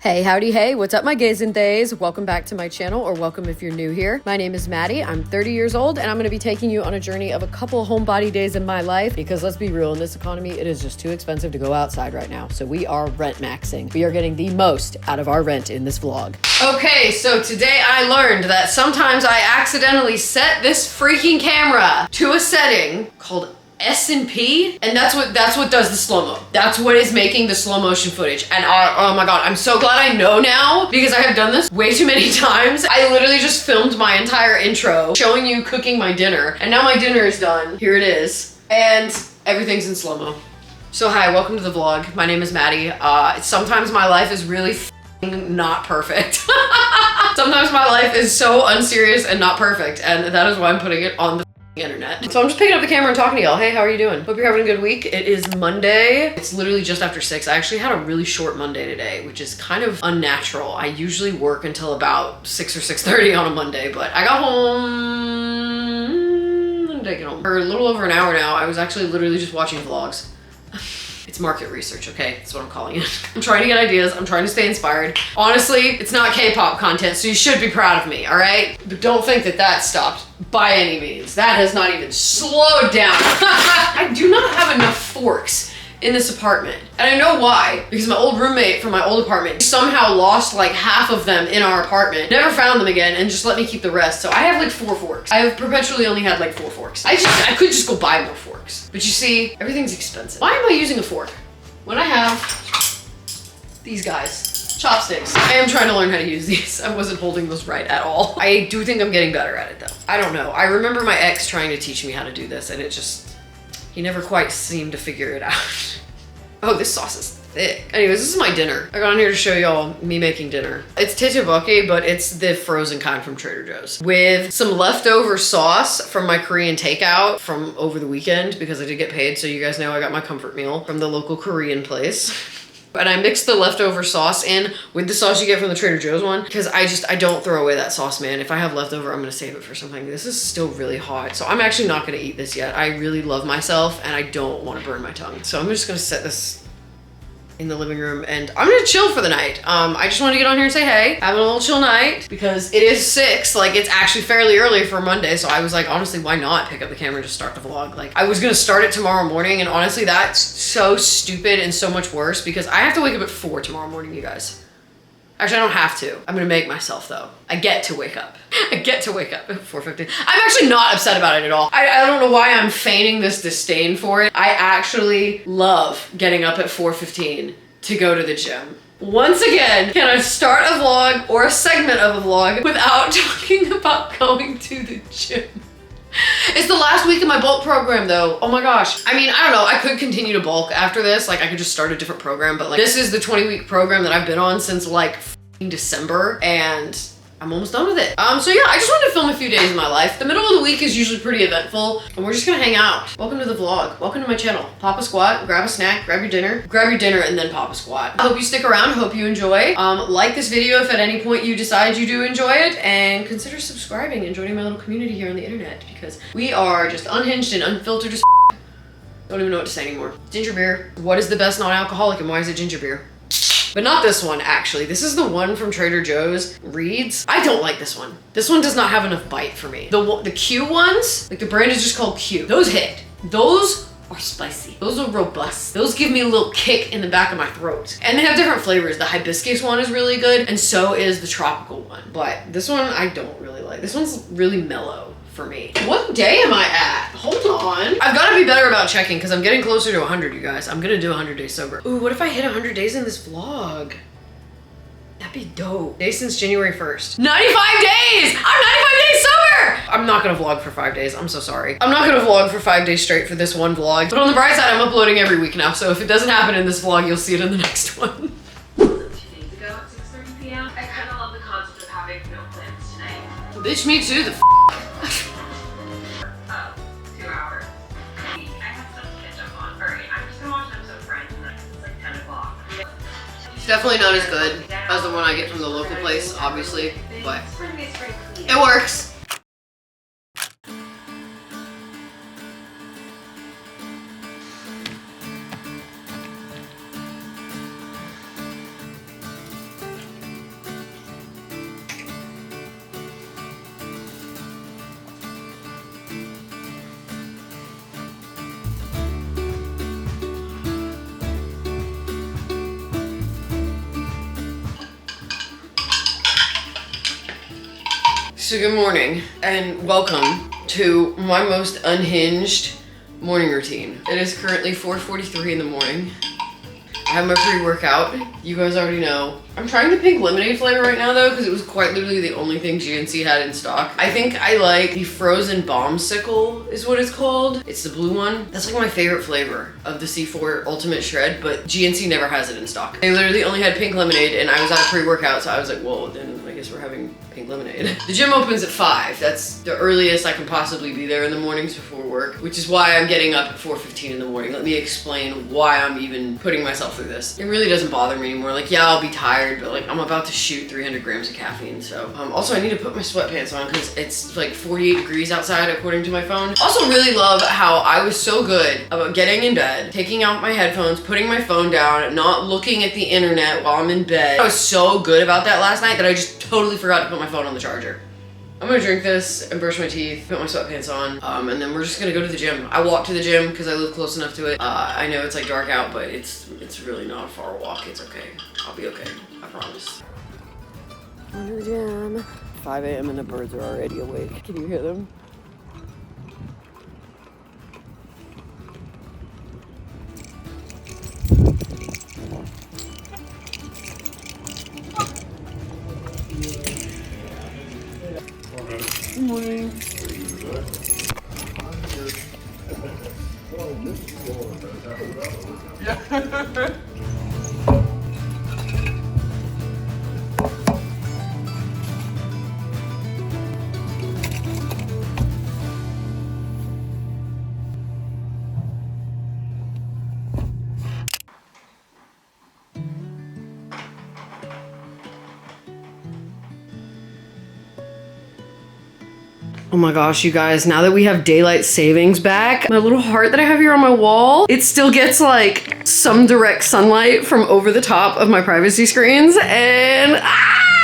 Hey, howdy, hey, what's up my gays and days? Welcome back to my channel, or welcome if you're new here. My name is Maddie, I'm 30 years old, and I'm gonna be taking you on a journey of a couple homebody days in my life, because let's be real, in this economy, it is just too expensive to go outside right now. So we are rent maxing. We are getting the most out of our rent in this vlog. Okay, so today I learned that sometimes I accidentally set this freaking camera to a setting called S&P, and that's what does the slow-mo. That's what is making the slow motion footage. And oh my god, I'm so glad I know now, because I have done this way too many times. I literally just filmed my entire intro showing you cooking my dinner, and now my dinner is done. Here it is, and everything's in slow-mo. So hi, welcome to the vlog. My name is Maddie. Sometimes my life is really not perfect. Sometimes my life is so unserious and not perfect, and that is why I'm putting it on the internet. So I'm just picking up the camera and talking to y'all. Hey, how are you doing? Hope you're having a good week. It is Monday. It's literally just after 6. I actually had a really short Monday today, which is kind of unnatural. I usually work until about 6 or 6:30 on a Monday, but I got home, when did I get home? For a little over an hour now. I was actually literally just watching vlogs. It's market research, okay? That's what I'm calling it. I'm trying to get ideas. I'm trying to stay inspired. Honestly, it's not K-pop content, so you should be proud of me, all right? But don't think that that stopped by any means. That has not even slowed down. I do not have enough forks in this apartment. And I know why, because my old roommate from my old apartment somehow lost like half of them in our apartment, never found them again, and just let me keep the rest. So I have like 4 forks. I have perpetually only had like 4 forks. I could just go buy more forks. But you see, everything's expensive. Why am I using a fork when I have these guys? Chopsticks. I am trying to learn how to use these. I wasn't holding those right at all. I do think I'm getting better at it though. I don't know. I remember my ex trying to teach me how to do this, and he never quite seemed to figure it out. Oh, this sauce is thick. Anyways, this is my dinner. I got on here to show y'all me making dinner. It's tteokbokki, but it's the frozen kind from Trader Joe's, with some leftover sauce from my Korean takeout from over the weekend, because I did get paid. So you guys know I got my comfort meal from the local Korean place. And I mixed the leftover sauce in with the sauce you get from the Trader Joe's one, because I don't throw away that sauce, man. If I have leftover, I'm gonna save it for something. This is still really hot, so I'm actually not gonna eat this yet. I really love myself, and I don't want to burn my tongue. So I'm just gonna set this in the living room, and I'm gonna chill for the night. I just wanted to get on here and say hey, having a little chill night, because it is 6, like it's actually fairly early for Monday, so I was like, honestly, why not pick up the camera and just start the vlog? Like, I was gonna start it tomorrow morning, and honestly, that's so stupid and so much worse, because I have to wake up at 4 tomorrow morning, you guys. Actually, I don't have to. I'm gonna make myself though. I get to wake up. I get to wake up at 4:50. I'm actually not upset about it at all. I don't know why I'm feigning this disdain for it. I actually love getting up at 4:15 to go to the gym. Once again, can I start a vlog or a segment of a vlog without talking about going to the gym? It's the last week of my bulk program though. Oh my gosh. I mean, I don't know. I could continue to bulk after this. Like I could just start a different program, but like this is the 20-week program that I've been on since like December, and I'm almost done with it. So yeah, I just wanted to film a few days of my life. The middle of the week is usually pretty eventful, and we're just gonna hang out. Welcome to the vlog. Welcome to my channel. Pop a squat, grab a snack, grab your dinner, and then pop a squat. I hope you stick around. I hope you enjoy. Like this video if at any point you decide you do enjoy it, and consider subscribing and joining my little community here on the internet, because we are just unhinged and unfiltered as don't even know what to say anymore. Ginger beer. What is the best non-alcoholic, and why is it ginger beer? But not this one, actually. This is the one from Trader Joe's, Reed's. I don't like this one. This one does not have enough bite for me. The Q ones, like the brand is just called Q. Those hit. Those are spicy. Those are robust. Those give me a little kick in the back of my throat. And they have different flavors. The hibiscus one is really good, and so is the tropical one. But this one, I don't really like. This one's really mellow for me. What day am I at? Hold on. I've got to be better about checking, because I'm getting closer to 100, you guys. I'm gonna do 100 days sober. Ooh, what if I hit 100 days in this vlog? That'd be dope. Day since January 1st. 95 days! I'm 95 days sober! I'm not gonna vlog for 5 days. I'm so sorry. I'm not gonna vlog for 5 days straight for this one vlog. But on the bright side, I'm uploading every week now, so if it doesn't happen in this vlog, you'll see it in the next one. 2 days ago at 6:30 p.m. I kind of love the concept of having no plans tonight. Bitch, me too. The 2 hours. I have stuff to catch up on. Alright, I'm just gonna watch an episode of Friends, and then it's like 10 o'clock. It's definitely not as good as the one I get from the local place, obviously, but it works. So good morning and welcome to my most unhinged morning routine. It is currently 4:43 in the morning. I have my pre-workout. You guys already know. I'm trying the pink lemonade flavor right now though, because it was quite literally the only thing GNC had in stock. I think I like the frozen bombsicle is what it's called. It's the blue one. That's like my favorite flavor of the C4 Ultimate Shred, but GNC never has it in stock. They literally only had pink lemonade and I was at a pre-workout, so I was like, whoa, then I guess we're having pink lemonade. The gym opens at 5. That's the earliest I can possibly be there in the mornings before work, which is why I'm getting up at 4:15 in the morning. Let me explain why I'm even putting myself through this. It really doesn't bother me anymore. Like, yeah, I'll be tired, but like I'm about to shoot 300 grams of caffeine. So also I need to put my sweatpants on because it's like 48 degrees outside according to my phone. Also really love how I was so good about getting in bed, taking out my headphones, putting my phone down, not looking at the internet while I'm in bed. I was so good about that last night that I just totally forgot to put my phone on the charger. I'm gonna drink this and brush my teeth, put my sweatpants on, and then we're just gonna go to the gym. I walk to the gym because I live close enough to it. I know it's like dark out, but it's really not a far walk. It's okay. I'll be okay. I promise. I'm to the gym. 5 a.m. and the birds are already awake. Can you hear them? Good morning. Oh my gosh, you guys, now that we have daylight savings back, my little heart that I have here on my wall, it still gets like some direct sunlight from over the top of my privacy screens, and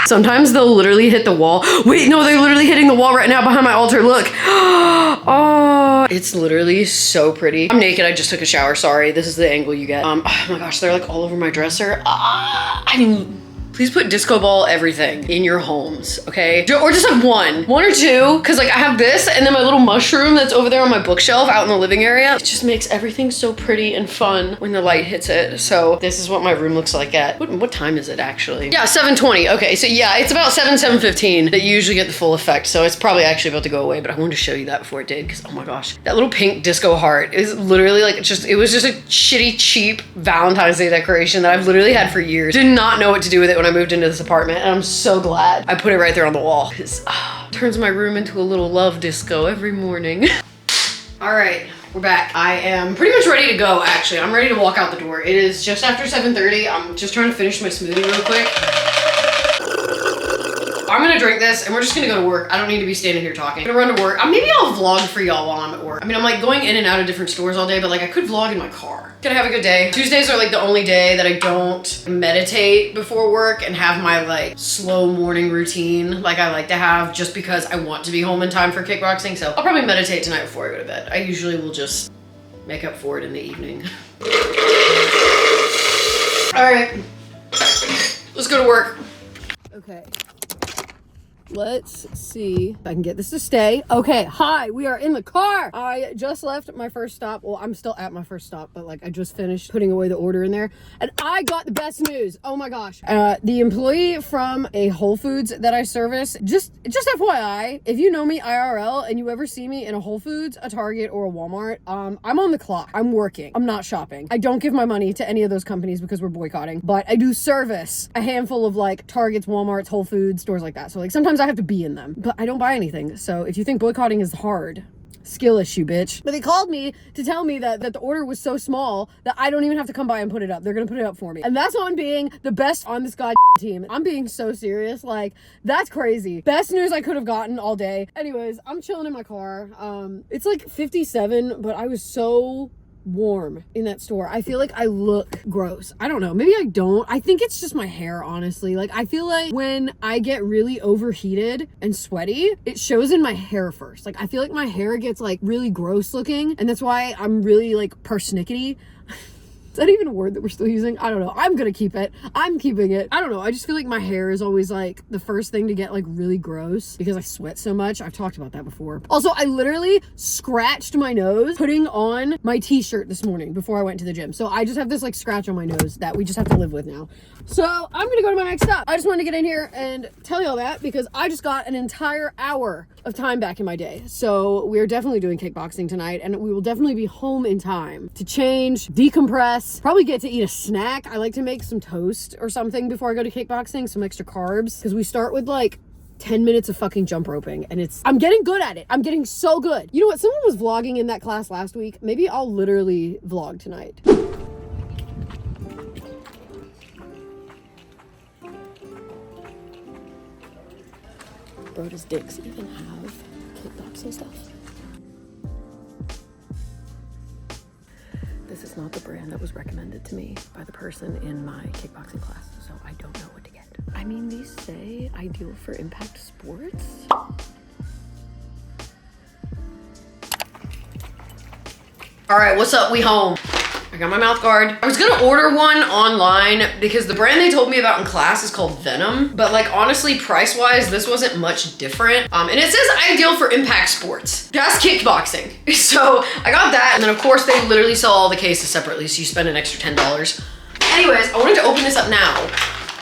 sometimes they'll literally hit the wall. Wait, no, they're literally hitting the wall right now behind my altar, look. Oh, it's literally so pretty. I'm naked, I just took a shower, sorry. This is the angle you get. Oh my gosh, they're like all over my dresser. I mean, please put disco ball everything in your homes, okay? Or just like one or two, because like I have this and then my little mushroom that's over there on my bookshelf out in the living area. It just makes everything so pretty and fun when the light hits it. So this is what my room looks like at, what time is it actually? Yeah, 7:20, okay. So yeah, it's about 7:15 that you usually get the full effect. So it's probably actually about to go away, but I wanted to show you that before it did, because oh my gosh, that little pink disco heart is literally like it was just a shitty, cheap Valentine's Day decoration that I've literally had for years. Did not know what to do with it when I moved into this apartment, and I'm so glad I put it right there on the wall, because turns my room into a little love disco every morning. All right, we're back. I am pretty much ready to go, actually. I'm ready to walk out the door. It is just after 7:30. I'm just trying to finish my smoothie real quick. I'm gonna drink this and we're just gonna go to work. I don't need to be standing here talking. I'm gonna run to work. Maybe I'll vlog for y'all while I'm at work. I mean, I'm like going in and out of different stores all day, but like I could vlog in my car. Gonna have a good day. Tuesdays are like the only day that I don't meditate before work and have my like slow morning routine like I like to have, just because I want to be home in time for kickboxing. So I'll probably meditate tonight before I go to bed. I usually will just make up for it in the evening. All right, let's go to work. Okay. Let's see if I can get this to stay. Okay, hi, we are in the car. I just left my first stop. Well, I'm still at my first stop, but like I just finished putting away the order in there and I got the best news. Oh my gosh. The employee from a Whole Foods that I service, just FYI, if you know me IRL and you ever see me in a Whole Foods, a Target, or a Walmart, I'm on the clock. I'm working. I'm not shopping. I don't give my money to any of those companies because we're boycotting, but I do service a handful of like Targets, Walmarts, Whole Foods, stores like that. So like sometimes I have to be in them, but I don't buy anything. So if you think boycotting is hard, skill issue, bitch. But they called me to tell me that the order was so small that I don't even have to come by and put it up. They're gonna put it up for me. And that's on being the best on this goddamn team. I'm being so serious. Like, that's crazy. Best news I could have gotten all day. Anyways, I'm chilling in my car. It's like 57, but I was so warm in that store. I feel like I look gross. I don't know. Maybe I don't. I think it's just my hair, honestly. Like, I feel like when I get really overheated and sweaty, it shows in my hair first. Like, I feel like my hair gets like really gross looking, and that's why I'm really like persnickety. Is that even a word that we're still using? I don't know. I'm gonna keep it. I'm keeping it. I don't know. I just feel like my hair is always like the first thing to get like really gross because I sweat so much. I've talked about that before. Also, I literally scratched my nose putting on my t-shirt this morning before I went to the gym. So I just have this like scratch on my nose that we just have to live with now. So I'm gonna go to my next stop. I just wanted to get in here and tell y'all that because I just got an entire hour of time back in my day. So we're definitely doing kickboxing tonight and we will definitely be home in time to change, decompress, probably get to eat a snack. I like to make some toast or something before I go to kickboxing, some extra carbs, because we start with like 10 minutes of fucking jump roping and I'm getting good at it. I'm getting so good. You know what? Someone was vlogging in that class last week. Maybe I'll literally vlog tonight. Bro, does Dick's even have kickboxing stuff? This is not the brand that was recommended to me by the person in my kickboxing class, so I don't know what to get. I mean, these say ideal for impact sports. All right, what's up? We home. I got my mouth guard. I was gonna order one online because the brand they told me about in class is called Venom, but like honestly, price-wise, this wasn't much different. And it says ideal for impact sports. That's kickboxing. So I got that, and then of course they literally sell all the cases separately, so you spend an extra $10. Anyways, I wanted to open this up now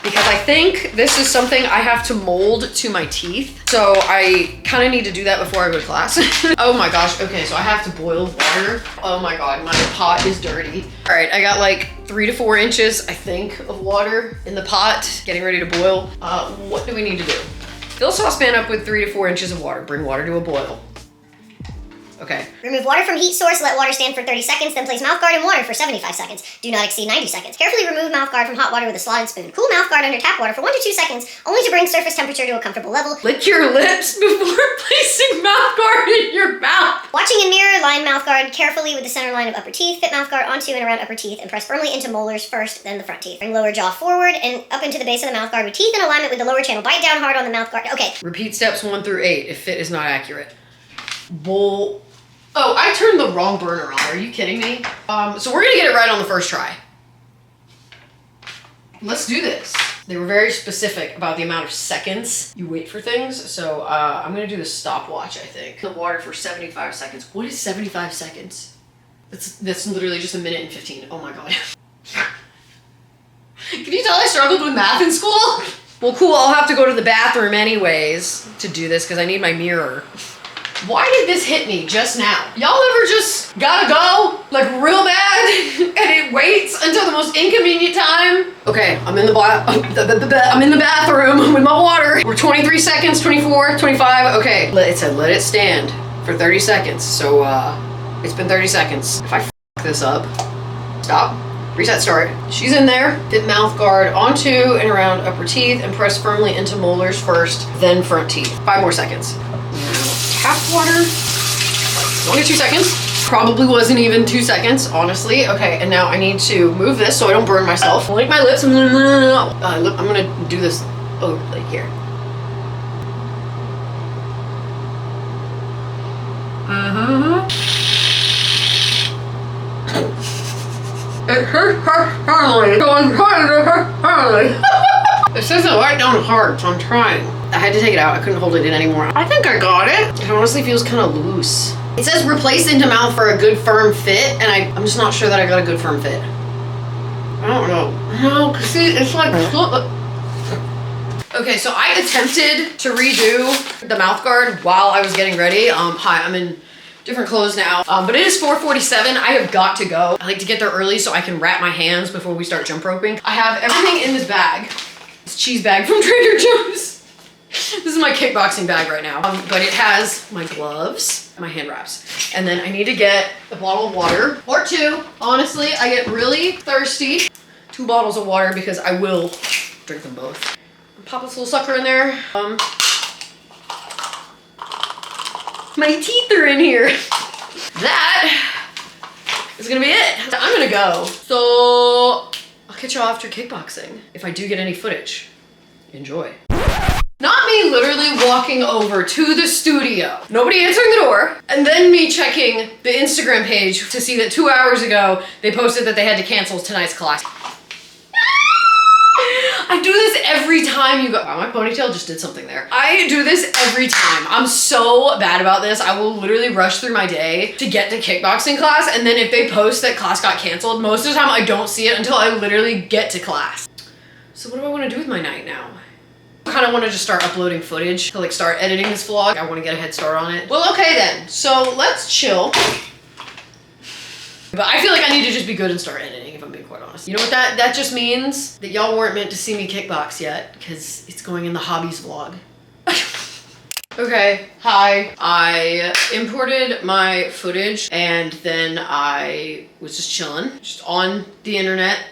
because I think this is something I have to mold to my teeth. So I kind of need to do that before I go to class. Oh my gosh, okay, so I have to boil water. Oh my God, my pot is dirty. All right, I got like 3 to 4 inches, I think, of water in the pot, getting ready to boil. What do we need to do? Fill a saucepan up with 3 to 4 inches of water. Bring water to a boil. Okay. Remove water from heat source, let water stand for 30 seconds, then place mouthguard in water for 75 seconds. Do not exceed 90 seconds. Carefully remove mouthguard from hot water with a slotted spoon. Cool mouthguard under tap water for 1 to 2 seconds, only to bring surface temperature to a comfortable level. Lick your lips before placing mouthguard in your mouth. Watching in mirror, line mouthguard carefully with the center line of upper teeth. Fit mouthguard onto and around upper teeth and press firmly into molars first, then the front teeth. Bring lower jaw forward and up into the base of the mouthguard with teeth in alignment with the lower channel. Bite down hard on the mouthguard. Okay. Repeat steps 1 through 8 if fit is not accurate. Bowl. Oh, I turned the wrong burner on. Are you kidding me? So we're gonna get it right on the first try. Let's do this. They were very specific about the amount of seconds you wait for things. So I'm gonna do the stopwatch, I think. The water for 75 seconds. What is 75 seconds? That's literally just 1 minute and 15. Oh my God. Can you tell I struggled with math in school? Well, cool, I'll have to go to the bathroom anyways to do this because I need my mirror. Why did this hit me just now? Y'all ever just gotta go like real bad and it waits until the most inconvenient time? Okay, I'm in the bathroom with my water. We're 23 seconds, 24, 25. Okay, it said let it stand for 30 seconds. So it's been 30 seconds. If I f this up, stop, reset start. She's in there. Fit mouth guard onto and around upper teeth and press firmly into molars first, then front teeth. 5 more seconds. Tap water, 1 to 2 seconds. Probably wasn't even 2 seconds, honestly. Okay, and now I need to move this so I don't burn myself. Lick my lips. I'm gonna do this like here. It hurts horribly. So I'm trying to hurt horribly. It says it right down hard, so I'm trying. I had to take it out. I couldn't hold it in anymore. I think I got it. It honestly feels kind of loose. It says replace into mouth for a good firm fit, and I'm just not sure that I got a good firm fit. I don't know. No, cause see, it's like. Okay, so I attempted to redo the mouth guard while I was getting ready. Hi, I'm in different clothes now, but it is 4:47. I have got to go. I like to get there early so I can wrap my hands before we start jump roping. I have everything in this bag. This cheese bag from Trader Joe's. This is my kickboxing bag right now, but it has my gloves, my hand wraps, and then I need to get a bottle of water, or 2. Honestly, I get really thirsty. 2 bottles of water because I will drink them both. Pop this little sucker in there. My teeth are in here. That is gonna be it. I'm gonna go. So I'll catch you all after kickboxing if I do get any footage. Enjoy. Not me literally walking over to the studio, nobody answering the door, and then me checking the Instagram page to see that 2 hours ago they posted that they had to cancel tonight's class. I do this every time you go. Wow, my ponytail just did something there. I do this every time. I'm so bad about this. I will literally rush through my day to get to kickboxing class, and then if they post that class got canceled, most of the time I don't see it until I literally get to class. So what do I want to do with my night now? I kind of want to just start uploading footage to like start editing this vlog. I want to get a head start on it. Well, okay then. So let's chill. But I feel like I need to just be good and start editing, if I'm being quite honest. You know what that just means? That y'all weren't meant to see me kickbox yet, because it's going in the hobbies vlog. Okay, hi. I imported my footage and then I was just chilling, just on the internet.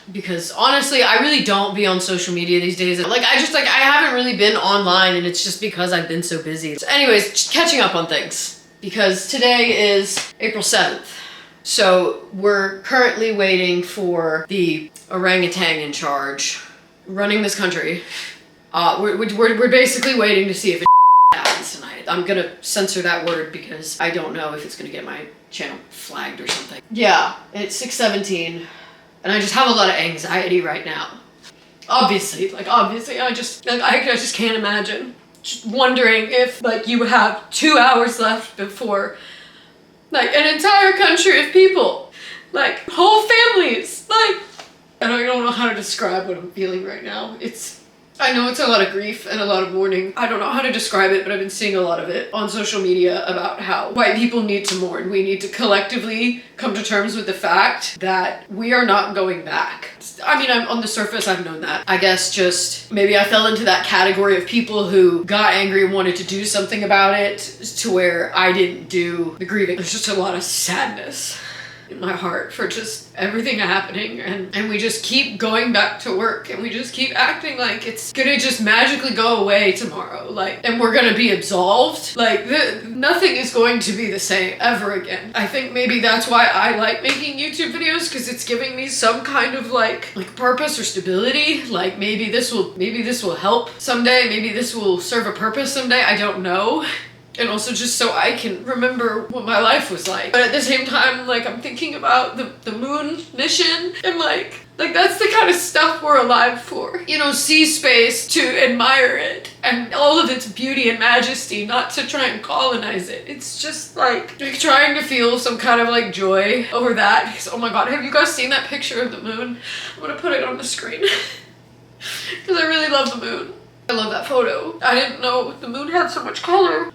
Because honestly, I really don't be on social media these days. Like, I haven't really been online, and it's just because I've been so busy. So anyways, just catching up on things. Because today is April 7th. So we're currently waiting for the orangutan in charge running this country. We're basically waiting to see if it happens tonight. I'm gonna censor that word because I don't know if it's gonna get my channel flagged or something. Yeah, it's 6:17 and I just have a lot of anxiety right now. Obviously, I just can't imagine. Just wondering if like you have 2 hours left before like an entire country of people, like whole families, like, and I don't know how to describe what I'm feeling right now. I know it's a lot of grief and a lot of mourning. I don't know how to describe it, but I've been seeing a lot of it on social media about how white people need to mourn. We need to collectively come to terms with the fact that we are not going back. I mean, on the surface, I've known that. I guess just maybe I fell into that category of people who got angry and wanted to do something about it to where I didn't do the grieving. There's just a lot of sadness in my heart for just everything happening, and we just keep going back to work and we just keep acting like it's gonna just magically go away tomorrow, like, and we're gonna be absolved. Like, nothing is going to be the same ever again. I think maybe that's why I like making YouTube videos, because it's giving me some kind of like purpose or stability. Like, maybe this will help someday, maybe this will serve a purpose someday, I don't know. And also just so I can remember what my life was like. But at the same time, like, I'm thinking about the moon mission, and like that's the kind of stuff we're alive for. You know, see space to admire it and all of its beauty and majesty, not to try and colonize it. It's just like trying to feel some kind of like joy over that. Because, oh my god, have you guys seen that picture of the moon? I'm gonna put it on the screen because I really love the moon. I love that photo. I didn't know the moon had so much color.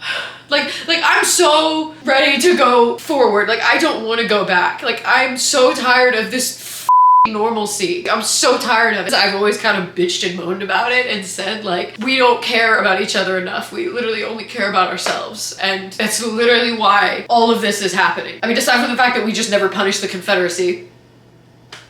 Like I'm so ready to go forward. Like, I don't want to go back. Like, I'm so tired of this normalcy. I'm so tired of it. I've always kind of bitched and moaned about it and said like, we don't care about each other enough. We literally only care about ourselves. And that's literally why all of this is happening. I mean, aside from the fact that we just never punished the Confederacy.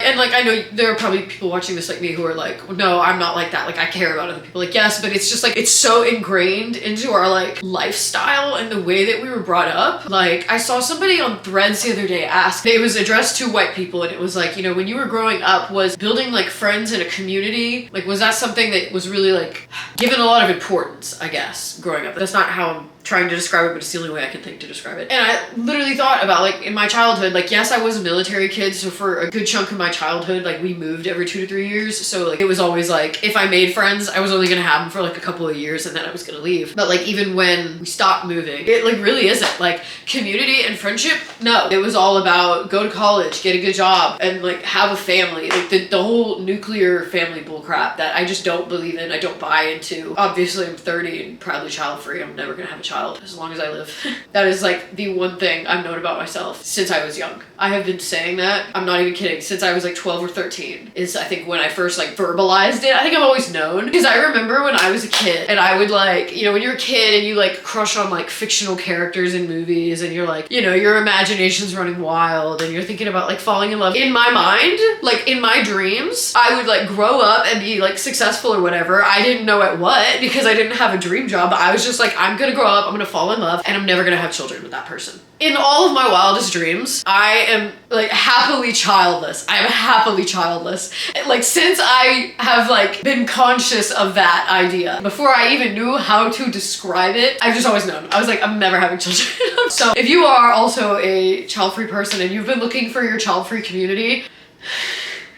And like, I know there are probably people watching this like me who are like, no, I'm not like that. Like, I care about other people. Like, yes, but it's just like, it's so ingrained into our like lifestyle and the way that we were brought up. Like, I saw somebody on Threads the other day ask, it was addressed to white people, and it was like, you know, when you were growing up, was building like friends in a community, like, was that something that was really like given a lot of importance, I guess, growing up? That's not how I'm trying to describe it, but it's the only way I can think to describe it. And I literally thought about like in my childhood, like, yes, I was a military kid, so for a good chunk of my childhood, like, we moved every 2 to 3 years, so like it was always like, if I made friends, I was only gonna have them for like a couple of years and then I was gonna leave. But like, even when we stopped moving, it like really isn't like community and friendship. No, it was all about go to college, get a good job, and like have a family. Like the whole nuclear family bullcrap that I just don't believe in, I don't buy into. Obviously I'm 30 and proudly child free. I'm never gonna have a child as long as I live. That is like the one thing I've known about myself since I was young. I have been saying that, I'm not even kidding, since I was like 12 or 13 is I think when I first like verbalized it. I think I've always known, because I remember when I was a kid and I would like, you know, when you're a kid and you like crush on like fictional characters in movies and you're like, you know, your imagination's running wild and you're thinking about like falling in love. In my mind, like in my dreams, I would like grow up and be like successful or whatever. I didn't know at what, because I didn't have a dream job, but I was just like, I'm gonna grow up, I'm gonna fall in love, and I'm never gonna have children with that person. in all of my wildest dreams, I am like happily childless. I am happily childless. Like since I have like been conscious of that idea, before I even knew how to describe it, I've just always known. I was like, I'm never having children. So if you are also a child-free person and you've been looking for your child-free community,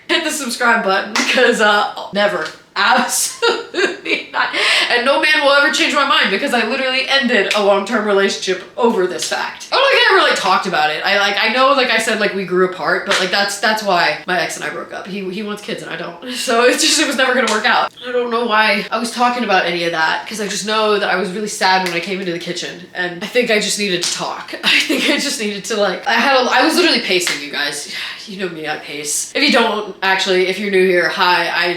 hit the subscribe button because never. Absolutely not. And no man will ever change my mind because I literally ended a long-term relationship over this fact. I don't think I ever like talked about it. I know like I said like we grew apart, but like that's why my ex and I broke up. He wants kids and I don't. So it was never gonna work out. I don't know why I was talking about any of that because I just know that I was really sad when I came into the kitchen and I think I just needed to talk. I think I just needed to like, I was literally pacing, you guys. You know me, I pace. If you don't, actually, if you're new here, hi, I'm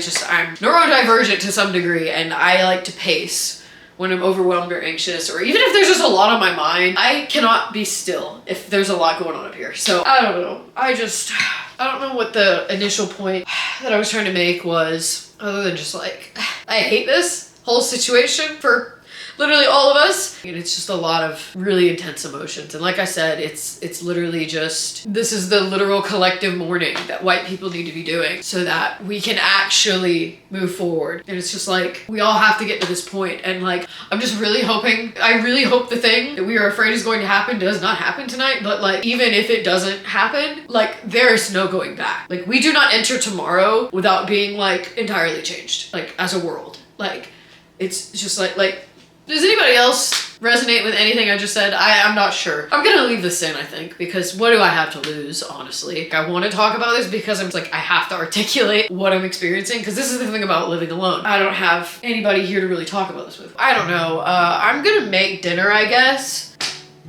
neurodivergent to some degree and I like to pace when I'm overwhelmed or anxious, or even if there's just a lot on my mind. I cannot be still if there's a lot going on up here. So I don't know. I don't know what the initial point that I was trying to make was, other than just like, I hate this whole situation for literally all of us. And it's just a lot of really intense emotions. And like I said, it's literally just, this is the literal collective mourning that white people need to be doing so that we can actually move forward. And it's just like, we all have to get to this point. And like, I'm just really hoping, I really hope the thing that we are afraid is going to happen does not happen tonight. But like, even if it doesn't happen, like there's no going back. Like we do not enter tomorrow without being like entirely changed, like as a world. Like, it's just like, does anybody else resonate with anything I just said? I'm not sure. I'm gonna leave this in, I think, because what do I have to lose, honestly? I want to talk about this because I'm like, I have to articulate what I'm experiencing, because this is the thing about living alone. I don't have anybody here to really talk about this with. I don't know. I'm gonna make dinner, I guess.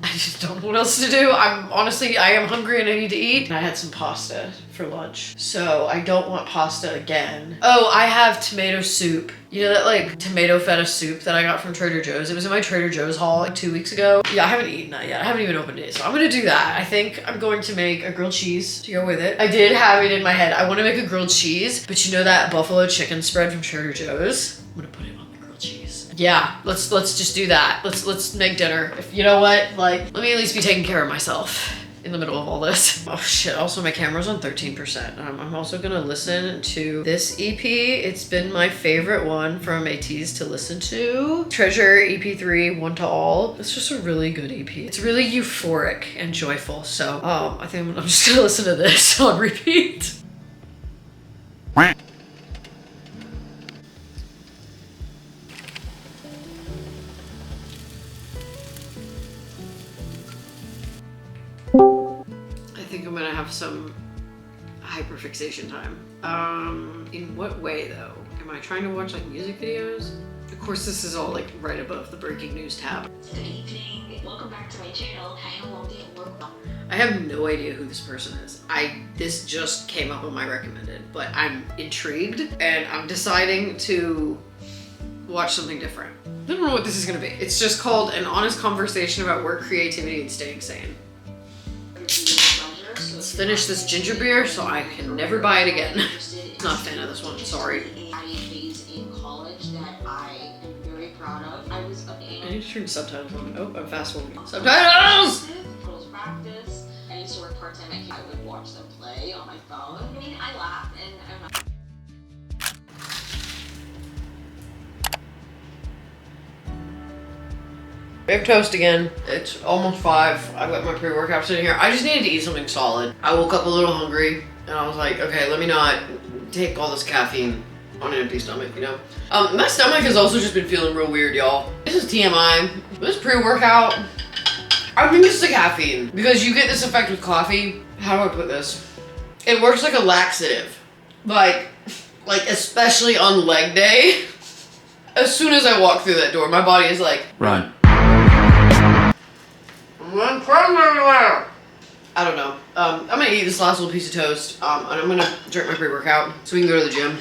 I just don't know what else to do. I am hungry and I need to eat. I had some pasta for lunch, so I don't want pasta again. Oh, I have tomato soup. You know that like tomato feta soup that I got from Trader Joe's? It was in my Trader Joe's haul like 2 weeks ago. Yeah, I haven't eaten that yet. I haven't even opened it, so I'm gonna do that. I think I'm going to make a grilled cheese to go with it. I did have it in my head. I want to make a grilled cheese, but you know that buffalo chicken spread from Trader Joe's? I'm gonna put it on the grilled cheese. Yeah, let's just do that. Let's make dinner. If you know what, like, let me at least be taking care of myself in the middle of all this. Oh shit, also my camera's on 13%. I'm also gonna listen to this EP. It's been my favorite one from ATEEZ to listen to. Treasure EP3, One to All. It's just a really good EP. It's really euphoric and joyful. So I think I'm just gonna listen to this on repeat. I think I'm gonna have some hyperfixation time. In what way though? Am I trying to watch like music videos? Of course, this is all like right above the breaking news tab. Good evening. Welcome back to my channel. How long did it work? I have no idea who this person is. This just came up on my recommended, but I'm intrigued and I'm deciding to watch something different. I don't know what this is gonna be. It's just called An Honest Conversation About Work, Creativity, and Staying Sane. Let's finish this ginger beer so I can never buy it again. Not a fan of this one, sorry. In college that I am very proud of. I need to turn subtitles on. Oh, I'm fast forwarding. Subtitles! Girls practice. I used to work part-time at I would watch them play on my phone. I mean, I laugh and I'm not. We have toast again. It's almost 5. I've got my pre-workout sitting here. I just needed to eat something solid. I woke up a little hungry and I was like, okay, let me not take all this caffeine on an empty stomach, you know? My stomach has also just been feeling real weird, y'all. This is TMI. This pre-workout, I think it's the caffeine because you get this effect with coffee. How do I put this? It works like a laxative. Like especially on leg day. As soon as I walk through that door, my body is like, run. I don't know. I'm gonna eat this last little piece of toast, and I'm gonna drink my pre-workout so we can go to the gym.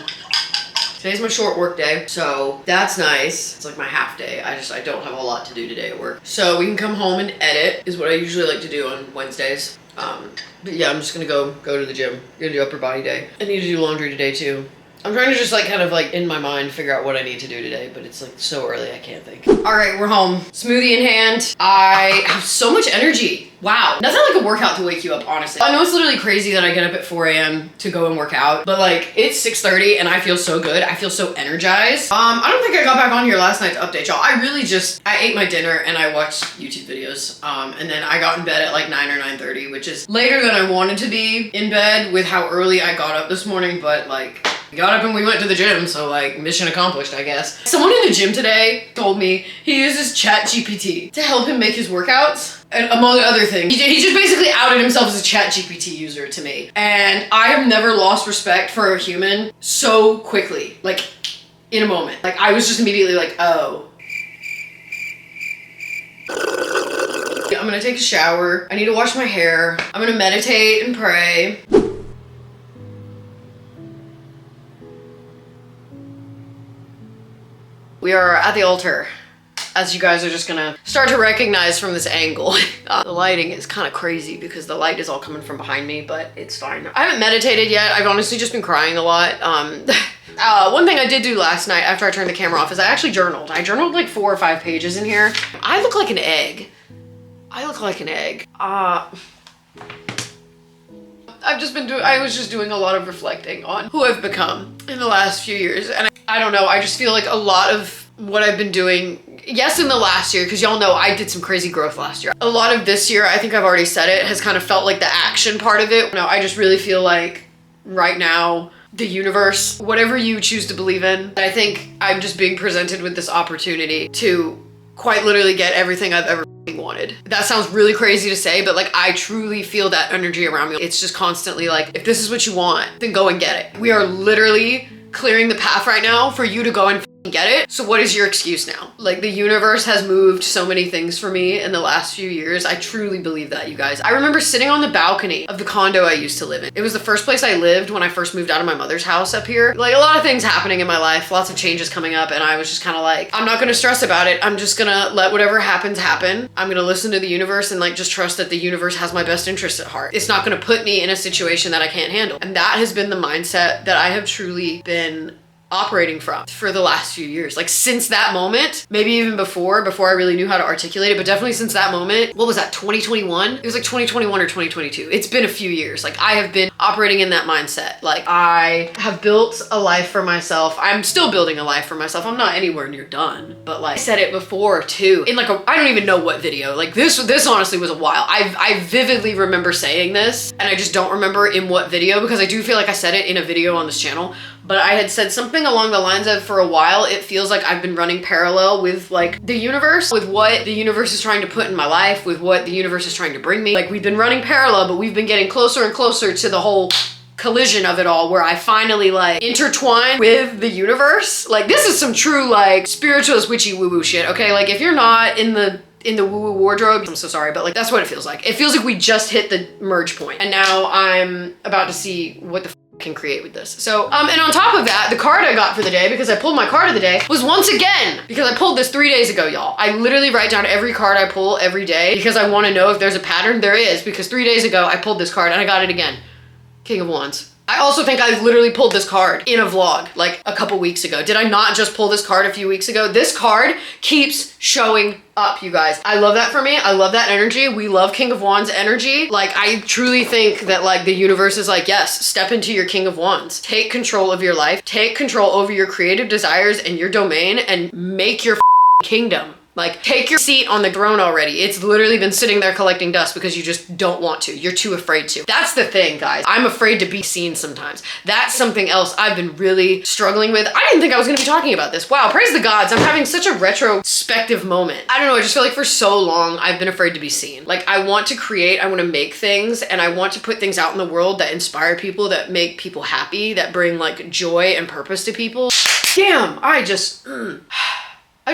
Today's my short work day, so that's nice. It's like my half day. I don't have a lot to do today at work. So we can come home and edit is what I usually like to do on Wednesdays. But yeah, I'm just gonna go to the gym. Gonna do upper body day. I need to do laundry today too. I'm trying to just like kind of like in my mind figure out what I need to do today, but it's like so early I can't think. All right, we're home. Smoothie in hand. I have so much energy. wow, nothing like a workout to wake you up, honestly. I know it's literally crazy that I get up at 4 a.m. to go and work out, but like it's 6:30 and I feel so good. I feel so energized. I don't think I got back on here last night to update y'all. I ate my dinner and I watched YouTube videos. And then I got in bed at like 9 or 9:30, which is later than I wanted to be in bed with how early I got up this morning, but like we got up and we went to the gym, so like mission accomplished, I guess. Someone in the gym today told me he uses ChatGPT to help him make his workouts, and among other things. He just basically outed himself as a ChatGPT user to me. And I have never lost respect for a human so quickly, like in a moment. Like I was just immediately like, oh. I'm gonna take a shower. I need to wash my hair. I'm gonna meditate and pray. We are at the altar, as you guys are just gonna start to recognize from this angle. The lighting is kind of crazy because the light is all coming from behind me, but it's fine. I haven't meditated yet. I've honestly just been crying a lot. One thing I did do last night after I turned the camera off is I actually journaled. I journaled like 4 or 5 pages in here. I look like an egg. I look like an egg. I was just doing a lot of reflecting on who I've become in the last few years. And I don't know, I just feel like a lot of what I've been doing, yes, in the last year, because y'all know I did some crazy growth last year. A lot of this year, I think I've already said it, has kind of felt like the action part of it. No, I just really feel like right now, the universe, whatever you choose to believe in, I think I'm just being presented with this opportunity to quite literally get everything I've ever wanted. That sounds really crazy to say, but like I truly feel that energy around me. It's just constantly like, if this is what you want, then go and get it. We are literally clearing the path right now for you to go and get it. So what is your excuse now? Like the universe has moved so many things for me in the last few years. I truly believe that, you guys. I remember sitting on the balcony of the condo I used to live in. It was the first place I lived when I first moved out of my mother's house up here. Like a lot of things happening in my life, lots of changes coming up, and I was just kind of like, I'm not gonna stress about it. I'm just gonna let whatever happens happen. I'm gonna listen to the universe and like just trust that the universe has my best interest at heart. It's not gonna put me in a situation that I can't handle. And that has been the mindset that I have truly been operating from for the last few years. Like since that moment, maybe even before I really knew how to articulate it, but definitely since that moment. What was that, 2021? It was like 2021 or 2022. It's been a few years. Like I have been operating in that mindset. Like I have built a life for myself. I'm still building a life for myself. I'm not anywhere near done, but like I said it before too, in like I don't even know what video. Like this honestly was a while. I vividly remember saying this, and I just don't remember in what video, because I do feel like I said it in a video on this channel. But I had said something along the lines of, for a while, it feels like I've been running parallel with like the universe, with what the universe is trying to put in my life, with what the universe is trying to bring me. Like we've been running parallel, but we've been getting closer and closer to the whole collision of it all, where I finally like intertwine with the universe. Like this is some true like spiritualist witchy woo-woo shit, okay? Like if you're not in the woo-woo wardrobe, I'm so sorry, but like that's what it feels like. It feels like we just hit the merge point, and now I'm about to see what the can create with this. So, and on top of that, the card I got for the day, because I pulled my card of the day, was once again, because I pulled this 3 days ago, y'all. I literally write down every card I pull every day because I want to know if there's a pattern. There is, because 3 days ago, I pulled this card and I got it again. King of Wands. I also think I literally pulled this card in a vlog like a couple weeks ago. Did I not just pull this card a few weeks ago? This card keeps showing up, you guys. I love that for me. I love that energy. We love King of Wands energy. Like I truly think that like the universe is like, yes, step into your King of Wands. Take control of your life. Take control over your creative desires and your domain and make your kingdom. Like, take your seat on the throne already. It's literally been sitting there collecting dust because you just don't want to. You're too afraid to. That's the thing, guys. I'm afraid to be seen sometimes. That's something else I've been really struggling with. I didn't think I was gonna be talking about this. Wow, praise the gods. I'm having such a retrospective moment. I don't know, I just feel like for so long, I've been afraid to be seen. Like, I want to create, I want to make things, and I want to put things out in the world that inspire people, that make people happy, that bring like joy and purpose to people. Damn, I just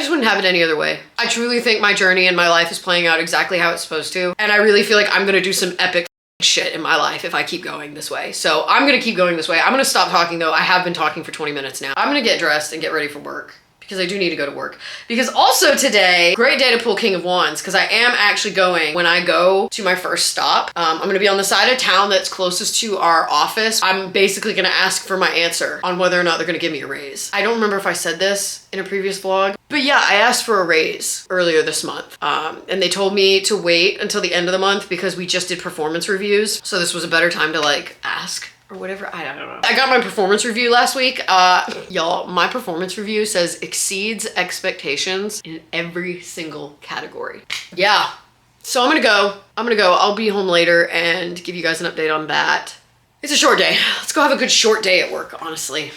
wouldn't have it any other way. I truly think my journey and my life is playing out exactly how it's supposed to. And I really feel like I'm gonna do some epic shit in my life if I keep going this way. So I'm gonna keep going this way. I'm gonna stop talking though. I have been talking for 20 minutes now. I'm gonna get dressed and get ready for work, because I do need to go to work. Because also today, great day to pull King of Wands, because I am actually going, when I go to my first stop, I'm gonna be on the side of town that's closest to our office. I'm basically gonna ask for my answer on whether or not they're gonna give me a raise. I don't remember if I said this in a previous vlog, But yeah, I asked for a raise earlier this month. And they told me to wait until the end of the month because we just did performance reviews. So this was a better time to like ask or whatever. I don't know. I got my performance review last week. Y'all, my performance review says exceeds expectations in every single category. Yeah. So I'm gonna go. I'll be home later and give you guys an update on that. It's a short day. Let's go have a good short day at work, honestly.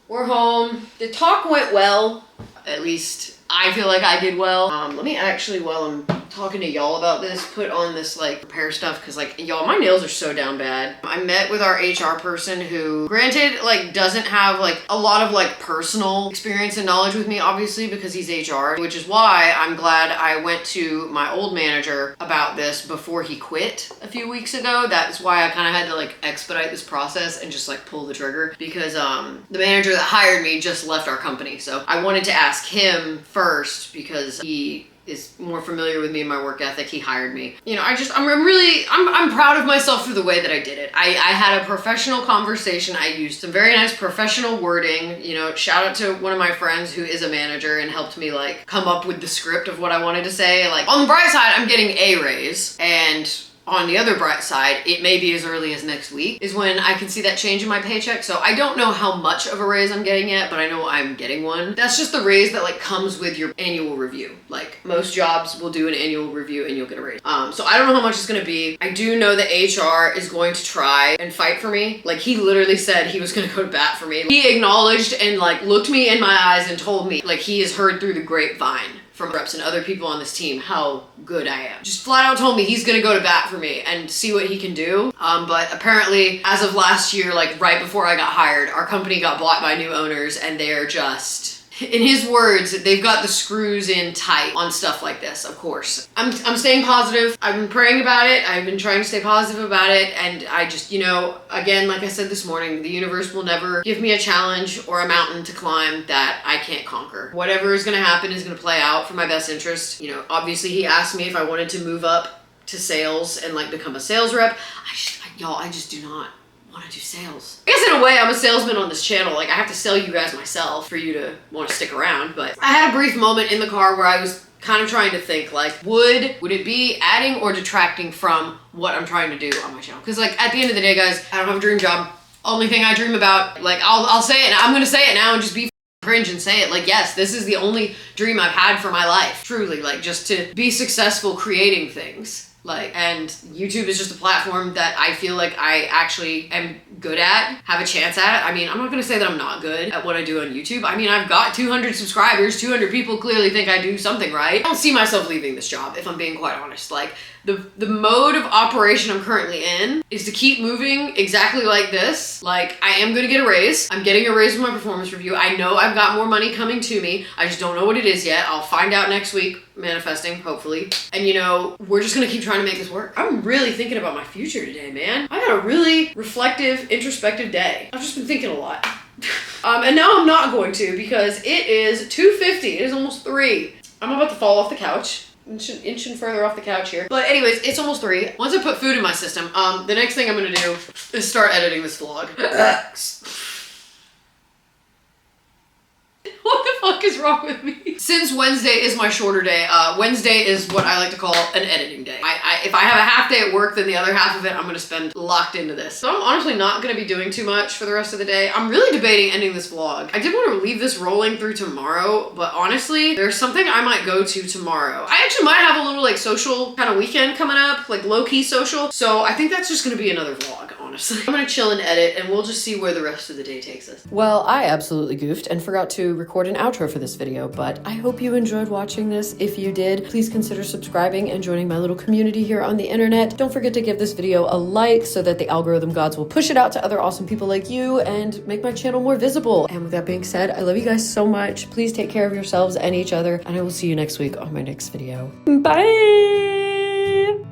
We're home. The talk went well. At least I feel like I did well. Let me actually, while I'm talking to y'all about this, put on this like repair stuff because like y'all, my nails are so down bad. I met with our HR person who, granted, like doesn't have like a lot of like personal experience and knowledge with me, obviously, because he's HR, which is why I'm glad I went to my old manager about this before he quit a few weeks ago. That's why I kind of had to like expedite this process and just like pull the trigger because the manager that hired me just left our company. So I wanted to ask him first because he is more familiar with me and my work ethic. He hired me. You know, I'm proud of myself for the way that I did it. I had a professional conversation. I used some very nice professional wording. You know, shout out to one of my friends who is a manager and helped me like come up with the script of what I wanted to say. Like on the bright side, I'm getting a raise, and on the other bright side, it may be as early as next week is when I can see that change in my paycheck. So I don't know how much of a raise I'm getting yet, but I know I'm getting one. That's just the raise that like comes with your annual review. Like most jobs will do an annual review and you'll get a raise. So I don't know how much it's gonna be. I do know that HR is going to try and fight for me. Like he literally said he was gonna go to bat for me. He acknowledged and like looked me in my eyes and told me like he has heard through the grapevine from reps and other people on this team how good I am. Just flat out told me he's gonna go to bat for me and see what he can do. But apparently as of last year, like right before I got hired, our company got bought by new owners and they're just, in his words, they've got the screws in tight on stuff like this, of course. I'm staying positive. I've been praying about it. I've been trying to stay positive about it. And I just, you know, again, like I said this morning, the universe will never give me a challenge or a mountain to climb that I can't conquer. Whatever is gonna happen is gonna play out for my best interest. You know, obviously he asked me if I wanted to move up to sales and like become a sales rep. I just do not want to do sales. I guess in a way I'm a salesman on this channel. Like I have to sell you guys myself for you to want to stick around. But I had a brief moment in the car where I was kind of trying to think like, would it be adding or detracting from what I'm trying to do on my channel? Because like at the end of the day, guys, I don't have a dream job. Only thing I dream about, like I'll say it. I'm gonna say it now and just be cringe and say it. Like, yes, this is the only dream I've had for my life. Truly, like just to be successful creating things. Like, and YouTube is just a platform that I feel like I actually am good at, have a chance at. I mean, I'm not gonna say that I'm not good at what I do on YouTube. I mean, I've got 200 subscribers, 200 people clearly think I do something right. I don't see myself leaving this job, if I'm being quite honest. Like, the mode of operation I'm currently in is to keep moving exactly like this. Like, I am gonna get a raise. I'm getting a raise with my performance review. I know I've got more money coming to me. I just don't know what it is yet. I'll find out next week, manifesting, hopefully. And you know, we're just gonna keep trying to make this work. I'm really thinking about my future today, man. I had a really reflective, introspective day. I've just been thinking a lot. And now I'm not going to because it is 2:50. It is almost 3. I'm about to fall off the couch. Inching further off the couch here. But anyways, it's almost 3. Once I put food in my system, the next thing I'm gonna do is start editing this vlog. What the fuck is wrong with me? Since Wednesday is my shorter day, Wednesday is what I like to call an editing day. If I have a half day at work, then the other half of it I'm gonna spend locked into this. So I'm honestly not gonna be doing too much for the rest of the day. I'm really debating ending this vlog. I did want to leave this rolling through tomorrow, but honestly, there's something I might go to tomorrow. I actually might have a little like social kind of weekend coming up, like low-key social. So I think that's just gonna be another vlog, honestly. I'm gonna chill and edit and we'll just see where the rest of the day takes us. Well, I absolutely goofed and forgot to record an outro for this video, but I hope you enjoyed watching this. If you did, please consider subscribing and joining my little community here on the internet. Don't forget to give this video a like so that the algorithm gods will push it out to other awesome people like you and make my channel more visible. And with that being said, I love you guys so much. Please take care of yourselves and each other, and I will see you next week on my next video. Bye!